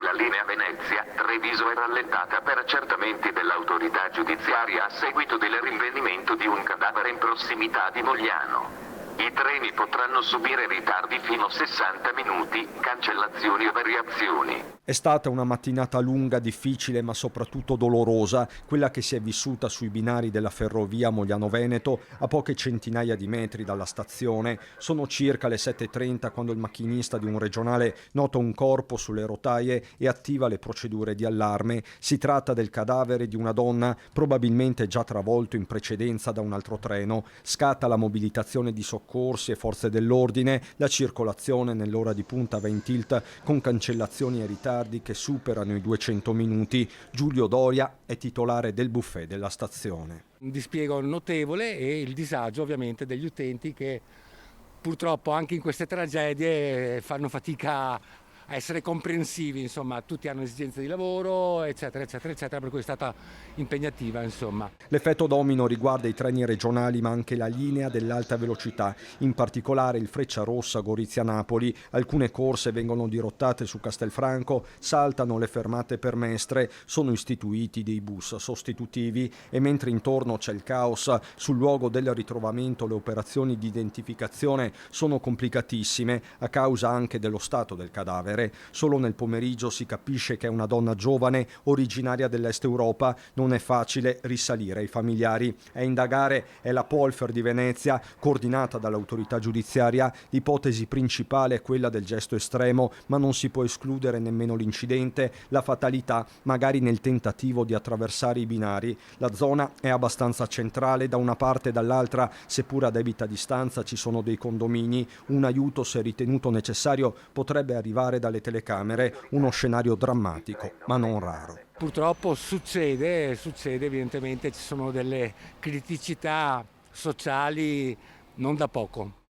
La linea Venezia-Treviso è rallentata per accertamenti dell'autorità giudiziaria a seguito del rinvenimento di un cadavere in prossimità di Mogliano. I treni potranno subire ritardi fino a 60 minuti, cancellazioni o variazioni. È stata una mattinata lunga, difficile ma soprattutto dolorosa, quella che si è vissuta sui binari della ferrovia Mogliano-Veneto a poche centinaia di metri dalla stazione. Sono circa le 7:30 quando il macchinista di un regionale nota un corpo sulle rotaie e attiva le procedure di allarme. Si tratta del cadavere di una donna, probabilmente già travolto in precedenza da un altro treno. Scatta la mobilitazione di soccorsi e forze dell'ordine, la circolazione nell'ora di punta va in tilt con cancellazioni e ritardi che superano i 200 minuti. Giulio Doria è titolare del buffet della stazione. Un dispiego notevole e il disagio ovviamente degli utenti che purtroppo anche in queste tragedie fanno fatica a essere comprensivi, insomma, tutti hanno esigenze di lavoro, eccetera, eccetera, eccetera, per cui è stata impegnativa, insomma. L'effetto domino riguarda i treni regionali ma anche la linea dell'alta velocità, in particolare il Frecciarossa Gorizia-Napoli. Alcune corse vengono dirottate su Castelfranco, saltano le fermate per Mestre, sono istituiti dei bus sostitutivi e mentre intorno c'è il caos, sul luogo del ritrovamento le operazioni di identificazione sono complicatissime a causa anche dello stato del cadavere. Solo nel pomeriggio si capisce che è una donna giovane originaria dell'Est Europa. Non è facile risalire ai familiari. A indagare è la Polfer di Venezia, coordinata dall'autorità giudiziaria. L'ipotesi principale è quella del gesto estremo, ma non si può escludere nemmeno l'incidente, la fatalità, magari nel tentativo di attraversare i binari. La zona è abbastanza centrale, da una parte e dall'altra, seppur a debita distanza, ci sono dei condomini. Un aiuto, se ritenuto necessario, potrebbe arrivare dalle telecamere, uno scenario drammatico ma non raro. Purtroppo succede, evidentemente ci sono delle criticità sociali non da poco.